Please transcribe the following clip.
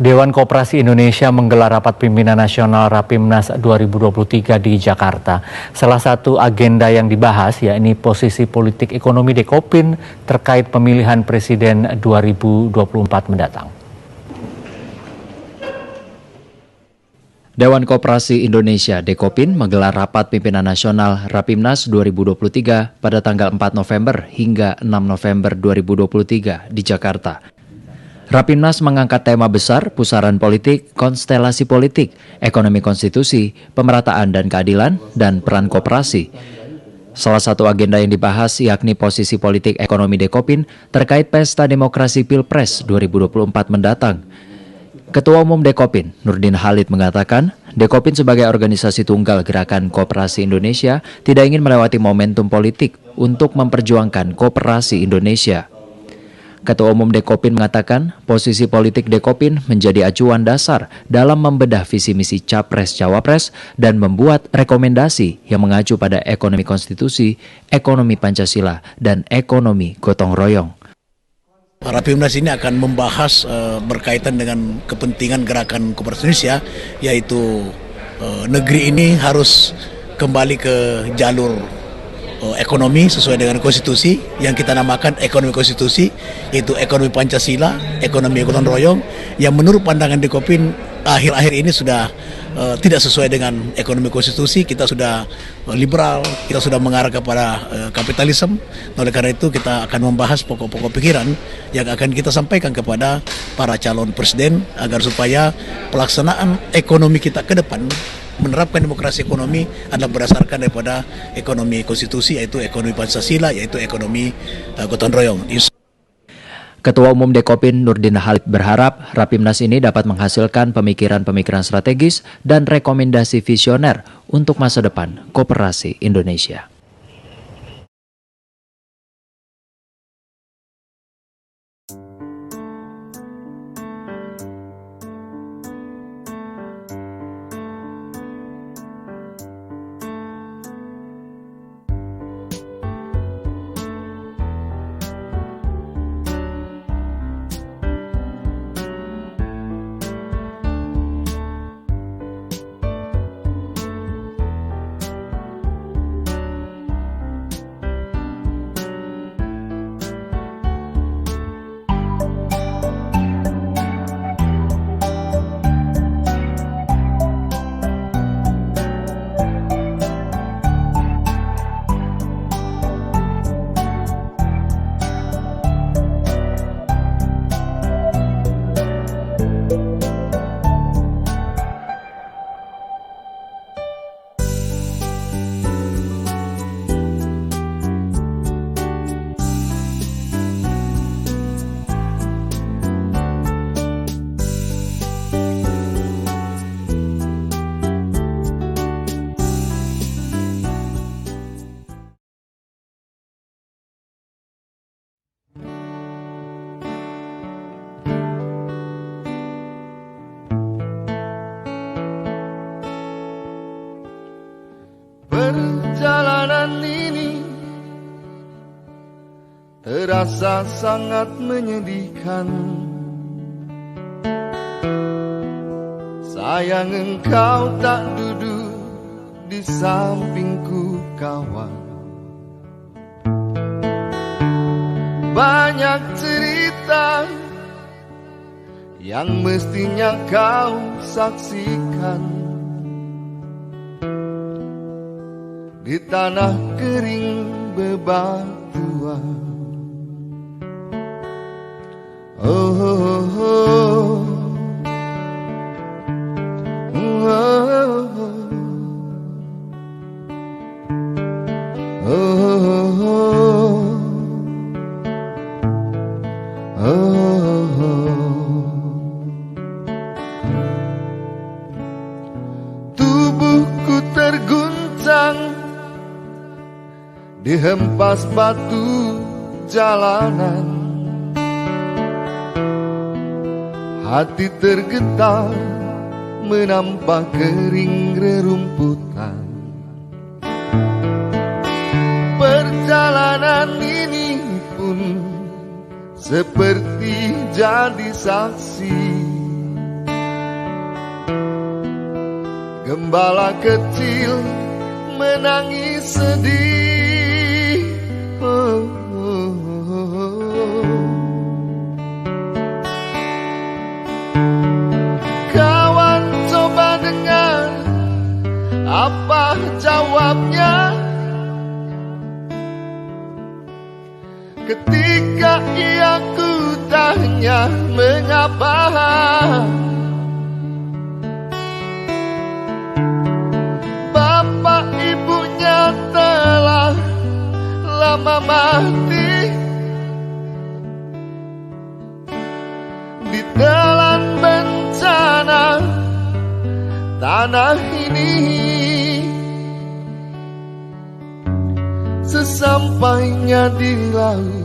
Dewan Koperasi Indonesia menggelar rapat pimpinan nasional Rapimnas 2023 di Jakarta. Salah satu agenda yang dibahas yakni posisi politik ekonomi Dekopin terkait pemilihan presiden 2024 mendatang. Dewan Koperasi Indonesia Dekopin menggelar rapat pimpinan nasional Rapimnas 2023 pada tanggal 4 November hingga 6 November 2023 di Jakarta. Rapimnas mengangkat tema besar pusaran politik, konstelasi politik, ekonomi konstitusi, pemerataan dan keadilan, dan peran koperasi. Salah satu agenda yang dibahas yakni posisi politik ekonomi Dekopin terkait pesta demokrasi Pilpres 2024 mendatang. Ketua Umum Dekopin, Nurdin Halid mengatakan, Dekopin sebagai organisasi tunggal Gerakan Koperasi Indonesia tidak ingin melewati momentum politik untuk memperjuangkan koperasi Indonesia. Ketua Umum Dekopin mengatakan, posisi politik Dekopin menjadi acuan dasar dalam membedah visi misi Capres-Cawapres dan membuat rekomendasi yang mengacu pada ekonomi konstitusi, ekonomi Pancasila, dan ekonomi gotong royong. Rapimnas ini akan membahas berkaitan dengan kepentingan Gerakan Koperasi Indonesia, yaitu negeri ini harus kembali ke jalur ekonomi sesuai dengan konstitusi yang kita namakan ekonomi konstitusi, yaitu ekonomi Pancasila, ekonomi gotong royong, yang menurut pandangan Dekopin akhir-akhir ini sudah tidak sesuai dengan ekonomi konstitusi. Kita sudah liberal, kita sudah mengarah kepada kapitalisme. Oleh karena itu kita akan membahas pokok-pokok pikiran yang akan kita sampaikan kepada para calon presiden agar supaya pelaksanaan ekonomi kita ke depan menerapkan demokrasi ekonomi adalah berdasarkan daripada ekonomi konstitusi, yaitu ekonomi Pancasila, yaitu ekonomi gotong royong. Ketua Umum Dekopin Nurdin Halid berharap Rapimnas ini dapat menghasilkan pemikiran-pemikiran strategis dan rekomendasi visioner untuk masa depan koperasi Indonesia. Perjalanan ini terasa sangat menyedihkan. Sayang engkau tak duduk di sampingku kawan. Banyak cerita yang mestinya kau saksikan. Di tanah kering bebatuan. Oh, oh, oh. Oh, oh, oh. Oh, oh. Tubuhku terguncang dihempas batu jalanan. Hati tergetar menampak kering rerumputan. Perjalanan ini pun seperti jadi saksi gembala kecil menangis sedih. Kawan coba dengar apa jawabnya ketika ia kutanya mengapa. Bapak ibunya telah lama mati, ditelan bencana tanah ini. Sesampainya di laut